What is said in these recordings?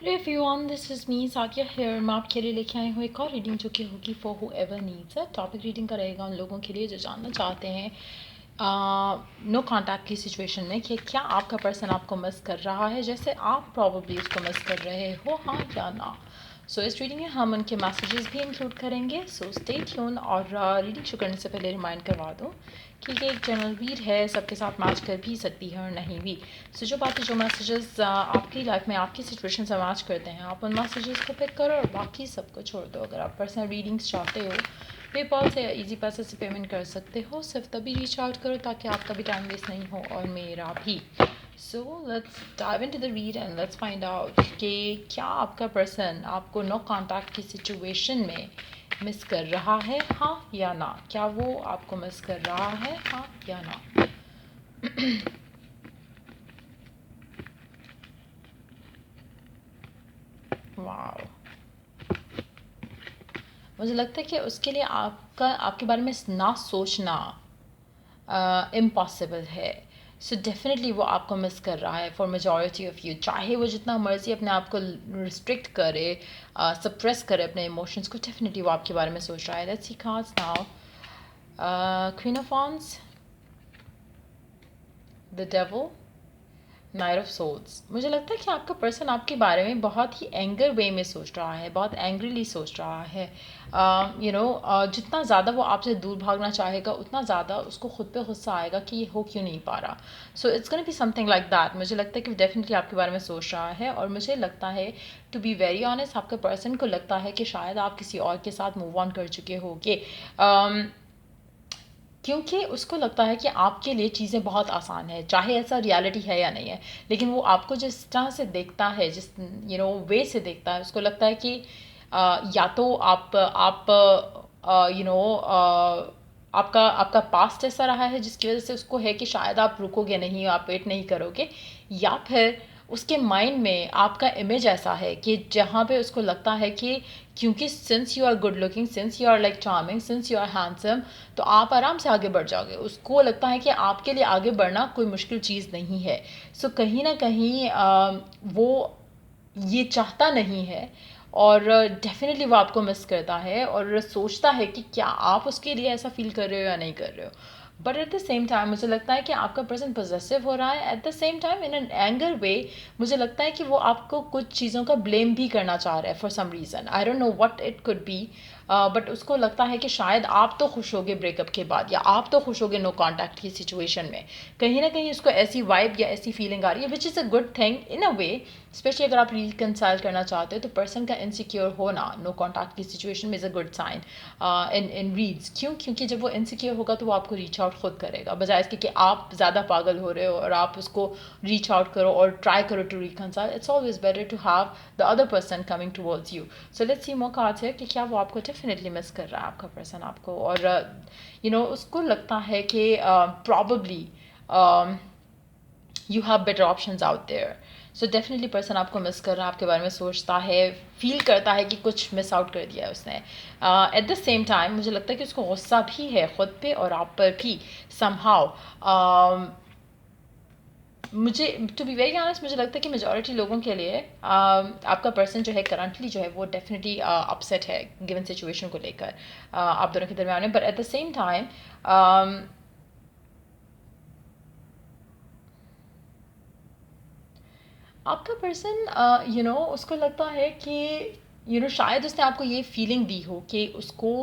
Hello everyone, this is me Sadia here. मैं आपके लिए लेके आई हूँ एक और रीडिंग जो कि होगी फॉर हु एवर नीड्स है। टॉपिक रीडिंग का रहेगा उन लोगों के लिए जो जानना चाहते हैं नो कॉन्टैक्ट की सिचुएशन में कि क्या आपका पर्सन आपको मिस कर रहा है जैसे आप प्रॉब्ली उसको मिस कर रहे हो, हाँ या ना। सो इस रीडिंग में हम उनके मैसेजेस भी इंक्लूड करेंगे। So stay tune. और रीडिंग शुरू करने से पहले रिमाइंड करवा दूँ कि ये एक जनरल रीड है, सबके साथ मैच कर भी सकती है और नहीं भी। सो जो बातें जो मैसेजेस आपकी लाइफ में आपकी सिचुएशन से मैच करते हैं, आप उन मैसेजेस को पिक करो और बाकी सबको छोड़ दो। अगर आप पर्सनल रीडिंग्स चाहते हो, पेपॉल से या ईजी पैसे से पेमेंट कर सकते हो। सिर्फ तभी रीच आउट करो ताकि आपका भी टाइम वेस्ट नहीं हो और मेरा भी। So let's dive into the read and let's find out कि क्या आपका पर्सन आपको नो कॉन्टैक्ट की सिचुएशन में मिस कर रहा है, हाँ या ना। क्या वो आपको मिस कर रहा है, हाँ या ना। वाओ, मुझे लगता है कि उसके लिए आपके बारे में ना सोचना इम्पॉसिबल है। सो डेफिनेटली वो आपको मिस कर रहा है फॉर मेजॉरिटी ऑफ यू। चाहे वो जितना मर्जी अपने आप को रिस्ट्रिक्ट करे, सप्रेस करे अपने इमोशंस को, डेफिनेटली वो आपके बारे में सोच रहा है। Let's see cards now. Queen of wands, the devil, knight of swords. मुझे लगता है कि आपका पर्सन आपके बारे में बहुत ही एंगर वे में सोच रहा है, बहुत एंग्रीली सोच रहा है। जितना ज़्यादा वो आपसे दूर भागना चाहेगा उतना ज़्यादा उसको खुद पे गुस्सा आएगा कि ये हो क्यों नहीं पा रहा। So it's gonna be something like that. मुझे लगता है कि डेफिनेटली आपके बारे में सोच रहा है। और मुझे लगता है, टू बी वेरी ऑनेस्ट, आपके पर्सन को लगता है कि शायद आप किसी और के साथ मूव ऑन कर चुके होगे, क्योंकि उसको लगता है कि आपके लिए चीज़ें बहुत आसान है, चाहे ऐसा रियलिटी है या नहीं है। लेकिन वो आपको जिस तरह से देखता है, जिस वे से देखता है, उसको लगता है कि या तो आप यू नो आपका आपका पास्ट ऐसा रहा है जिसकी वजह से उसको है कि शायद आप रुकोगे नहीं, आप वेट नहीं करोगे, या फिर उसके माइंड में आपका इमेज ऐसा है कि जहाँ पे उसको लगता है कि क्योंकि since you are good looking, since you are like charming, since you are handsome, तो आप आराम से आगे बढ़ जाओगे। उसको लगता है कि आपके लिए आगे बढ़ना कोई मुश्किल चीज़ नहीं है। सो कहीं ना कहीं वो ये चाहता नहीं है। और डेफिनेटली वो आपको मिस करता है और सोचता है कि क्या आप उसके लिए ऐसा फील कर रहे हो या नहीं कर रहे हो। But at the same time मुझे लगता है कि आपका पर्सन पॉजेसिव हो रहा है। At the same time in an anger way मुझे लगता है कि वो आपको कुछ चीज़ों का ब्लेम भी करना चाह रहा है for some reason. I don't know what it could be. But उसको लगता है कि शायद आप तो खुश होगे ब्रेकअप के बाद, या आप तो खुश होगे नो कॉन्टैक्ट की सिचुएशन में। कहीं ना कहीं उसको ऐसी वाइब या ऐसी फीलिंग आ रही है, which is a good thing in a way. Specially अगर आप रिकनसाइल करना चाहते हो तो पर्सन का इनसिक्योर होना नो कॉन्टैक्ट की सिचुएशन में is a good sign in reads. क्योंकि जब वो इनसिक्योर होगा तो वो आपको रीच आउट खुद करेगा, बजाय इसके कि आप ज़्यादा पागल हो रहे हो और आप उसको रीच आउट करो और ट्राई करो to reconcile. It's always better to have the other person coming towards you. So let's see more cards है कि क्या वो आपको डेफिनेटली मिस कर रहा है आपका पर्सन आपको। और उसको लगता है कि probably you have better options out there. So definitely person आपको मिस कर रहा है, आपके बारे में सोचता है, फील करता है कि कुछ मिस आउट कर दिया है उसने। एट द सेम टाइम मुझे लगता है कि उसको गुस्सा भी है खुद पे और आप पर भी समहाउ। मुझे टू बी वेरी ऑनेस्ट मुझे लगता है कि मेजॉरिटी लोगों के लिए आपका पर्सन जो है करंटली जो है वो डेफिनेटली अपसेट है गिवन सिचुएशन को लेकर आप दोनों के दरमियान में। But at the same time आपका पर्सन उसको लगता है कि शायद उसने आपको ये फीलिंग दी हो कि उसको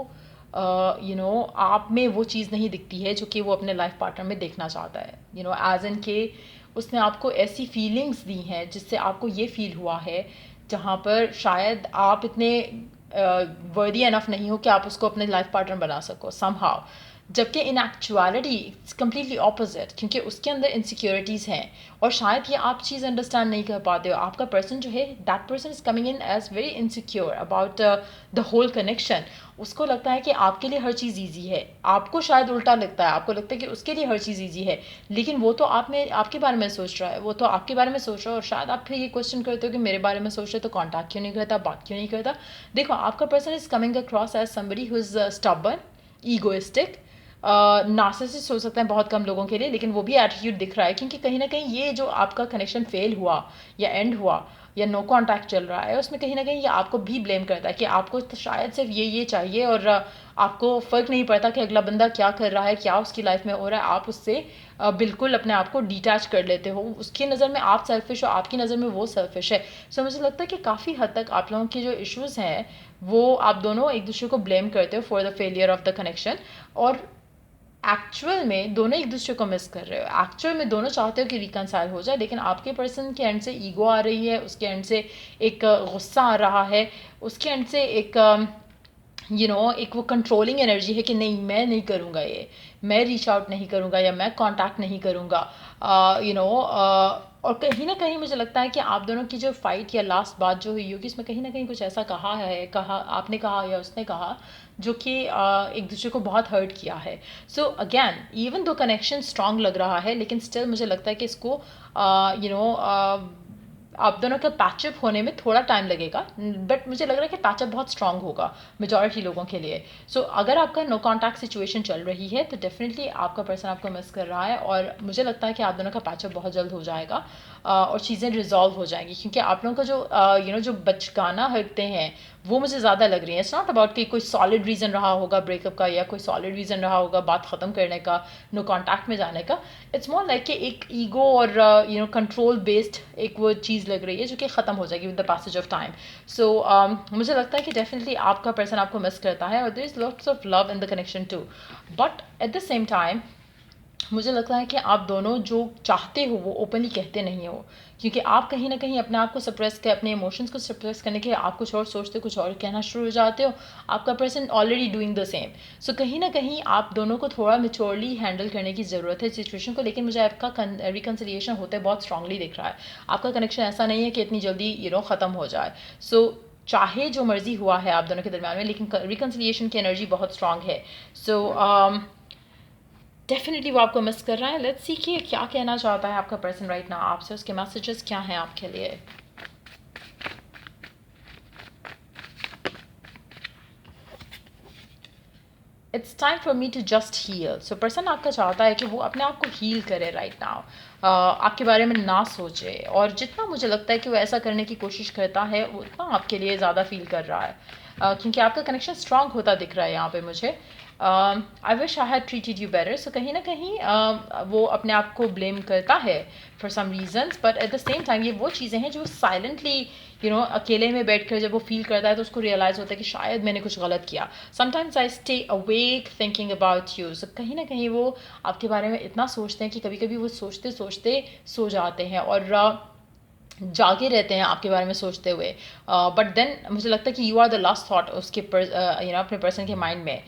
आप में वो चीज़ नहीं दिखती है जो कि वो अपने लाइफ पार्टनर में देखना चाहता है। एज इन के उसने आपको ऐसी फीलिंग्स दी हैं जिससे आपको ये फील हुआ है, जहाँ पर शायद आप इतने वर्दी इनफ नहीं हो कि आप उसको अपने लाइफ पार्टनर बना सको समहाउ। जबकि इन एक्चुअलिटी इट्स कम्प्लीटली ऑपोजिट, क्योंकि उसके अंदर इनसिक्योरिटीज़ हैं और शायद ये आप चीज़ अंडरस्टैंड नहीं कर पाते हो। आपका पर्सन जो है, that person is coming in as very insecure about the whole connection. उसको लगता है कि आपके लिए हर चीज़ ईजी है, आपको शायद उल्टा लगता है, आपको लगता है कि उसके लिए हर चीज़ ईजी है। लेकिन वो तो आपके बारे में सोच रहा है, वो तो आपके बारे में सोच रहा है। और शायद आप फिर ये क्वेश्चन करते हो कि मेरे बारे में सोच रहे तो कॉन्टैक्ट क्यों नहीं करता, बात क्यों नहीं करता। देखो, आपका person is coming across as somebody who is stubborn, egoistic, narcissist हो सकते हैं बहुत कम लोगों के लिए, लेकिन वो भी एटीट्यूड दिख रहा है क्योंकि कहीं ना कहीं ये जो आपका कनेक्शन फेल हुआ या एंड हुआ, या नो कॉन्टैक्ट चल रहा है, उसमें कहीं ना कहीं ये आपको भी ब्लेम करता है कि आपको तो शायद सिर्फ ये चाहिए, और आपको फ़र्क नहीं पड़ता कि अगला बंदा क्या कर रहा है, क्या उसकी लाइफ में हो रहा है। आप उससे बिल्कुल अपने आप को डिटैच कर लेते हो, उसकी नज़र में आप सेल्फिश हो, आपकी नज़र में वो सेल्फिश है। सो मुझे लगता है कि काफ़ी हद तक आप लोगों के जो इश्यूज़ हैं वो आप दोनों एक दूसरे को ब्लेम करते हो for the failure of the connection, और एक्चुअल में दोनों एक दूसरे को मिस कर रहे हो। एक्चुअल में दोनों चाहते हो कि रिकनसाइल हो जाए, लेकिन आपके पर्सन के एंड से ईगो आ रही है, उसके एंड से एक गुस्सा आ रहा है, उसके एंड से एक एक वो कंट्रोलिंग एनर्जी है कि नहीं मैं नहीं करूँगा, ये मैं रीच आउट नहीं करूँगा या मैं कांटेक्ट नहीं करूँगा। और कहीं ना कहीं मुझे लगता है कि आप दोनों की जो फाइट या लास्ट बात जो हुई होगी, इसमें कहीं ना कहीं कुछ ऐसा कहा आपने कहा या उसने कहा जो कि एक दूसरे को बहुत हर्ट किया है। So again even though connection strong लग रहा है, लेकिन स्टिल मुझे लगता है कि इसको आप दोनों का पैचअप होने में थोड़ा टाइम लगेगा, बट मुझे लग रहा है कि पैचअप बहुत स्ट्रांग होगा मेजॉरिटी लोगों के लिए। सो अगर आपका नो कॉन्टैक्ट सिचुएशन चल रही है तो डेफिनेटली आपका पर्सन आपको मिस कर रहा है, और मुझे लगता है कि आप दोनों का पैचअप बहुत जल्द हो जाएगा और चीज़ें रिजॉल्व हो जाएंगी, क्योंकि आप लोगों का जो जो बचकाना हटते हैं वो मुझे ज़्यादा लग रही है। इट्स नॉट अबाउट कि कोई सॉलिड रीज़न रहा होगा ब्रेकअप का, या कोई सॉलिड रीज़न रहा होगा बात ख़त्म करने का, नो कॉन्टैक्ट में जाने का। इट्स मोर लाइक कि एक ईगो और कंट्रोल बेस्ड एक वो चीज़ लग रही है जो कि ख़त्म हो जाएगी with the passage of time. So मुझे लगता है कि डेफिनेटली आपका पर्सन आपको मिस करता है, और there is lots of love in the connection too, but at the same time मुझे लगता है कि आप दोनों जो चाहते हो वो ओपनली कहते नहीं हो, क्योंकि आप कहीं ना कहीं अपने आप को सप्रेस कर, अपने इमोशंस को सप्रेस करने के आप कुछ और सोचते कुछ और कहना शुरू हो जाते हो। आपका person already doing the same. So कहीं ना कहीं आप दोनों को थोड़ा मेच्योरली हैंडल करने की ज़रूरत है सिचुएशन को, लेकिन मुझे आपका रिकन्सिलिएशन होते बहुत स्ट्रांगली दिख रहा है। आपका कनेक्शन ऐसा नहीं है कि इतनी जल्दी ख़त्म हो जाए। सो चाहे जो मर्जी हुआ है आप दोनों के दरमियान में, लेकिन रिकन्सिलिएशन की एनर्जी बहुत स्ट्रांग है। सो डेफिनेटली वो आपको मिस कर रहा है। लेट्स सी कि क्या कहना चाहता है आपका पर्सन राइट नाउ आपसे, उसके मैसेजेस क्या हैं आपके लिए। It's time for me to just heal. So person आपका चाहता है कि वो अपने आप को हील करे राइट नाउ, आपके बारे में ना सोचे, और जितना मुझे लगता है कि वो ऐसा करने की कोशिश करता है उतना आपके लिए ज़्यादा फील कर रहा है, क्योंकि आपका कनेक्शन स्ट्रांग होता दिख रहा है यहाँ पे मुझे। I wish I had treated you better. So कहीं ना कहीं वो अपने आप को ब्लेम करता है for some reasons, but at the same time ये वो चीज़ें हैं जो साइलेंटली अकेले में बैठकर जब वो फील करता है तो उसको रियलाइज़ होता है कि शायद मैंने कुछ गलत किया। Sometimes I stay awake thinking about you. So कहीं ना कहीं वो आपके बारे में इतना सोचते हैं कि कभी कभी वो सोचते सोचते सो जाते हैं और जागे रहते हैं आपके बारे में सोचते हुए, बट देन मुझे लगता है कि you are the last thought उसके अपने पर्सन के माइंड में।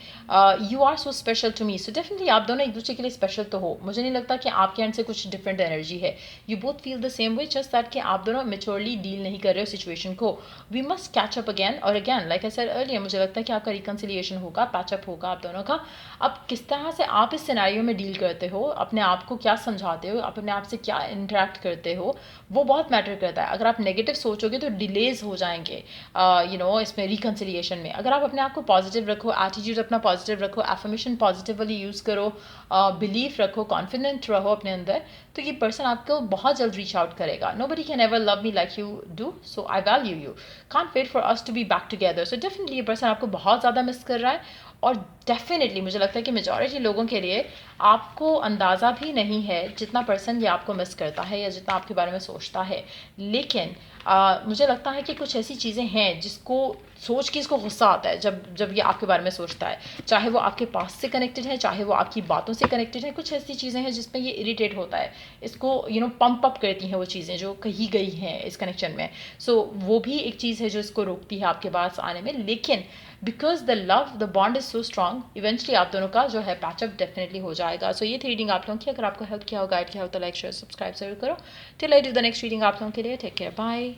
You are so special to me. So definitely आप दोनों एक दूसरे के लिए स्पेशल तो हो, मुझे नहीं लगता कि आपके एंड से कुछ डिफरेंट एनर्जी है। You both feel the same way, just that कि आप दोनों मेच्योरली डील नहीं कर रहे हो सिचुएशन को। We must catch up again और again, like I said earlier, मुझे लगता है कि आपका रिकन्सिलिएशन होगा, पैचअप होगा आप दोनों का। अब किस तरह से आप इस सिनेरियो में डील करते हो, अपने आप को क्या समझाते हो, अपने आप से क्या इंटरेक्ट करते हो, वो बहुत मैटर करता है। अगर आप नेगेटिव सोचोगे तो डिलेज हो जाएंगे इसमें रिकन्सिलिएशन में। अगर आप अपने आप को पॉजिटिव रखो, एटीट्यूड अपना पॉजिटिव रखो, एफर्मेशन पॉजिटिवली यूज़ करो, बिलीफ रखो, कॉन्फिडेंट रहो अपने अंदर, तो ये पर्सन आपको बहुत जल्द रीच आउट करेगा। Nobody can ever love me like you do, so I value you, can't wait for us to be back together. So definitely ये पर्सन आपको बहुत ज़्यादा मिस कर रहा है, और डेफिनेटली मुझे लगता है कि मेजॉरिटी लोगों के लिए आपको अंदाज़ा भी नहीं है जितना पर्सन ये आपको मिस करता है या जितना आपके बारे में सोचता है। लेकिन मुझे लगता है कि कुछ ऐसी चीज़ें हैं जिसको सोच के इसको गुस्सा आता है जब जब ये आपके बारे में सोचता है, चाहे वो आपके पास से कनेक्टेड है, चाहे वो आपकी बातों से कनेक्टेड है। कुछ ऐसी चीज़ें हैं जिसमें ये इरिटेट होता है, इसको पंप अप करती हैं वो चीज़ें जो कही गई हैं इस कनेक्शन में। सो वो भी एक चीज़ है जो इसको रोकती है आपके पास आने में। लेकिन because the love, the bond is so strong, eventually आप दोनों का जो है पैचअप डेफिनेटली हो जाएगा। सो ये थी रीडिंग आप लोगों की। अगर आपको हेल्प किया हो, गाइड किया हो, तो लाइक शेयर सब्सक्राइब जरूर करो। Till I do the next reading आप लोगों के लिए, टेक केयर, बाय।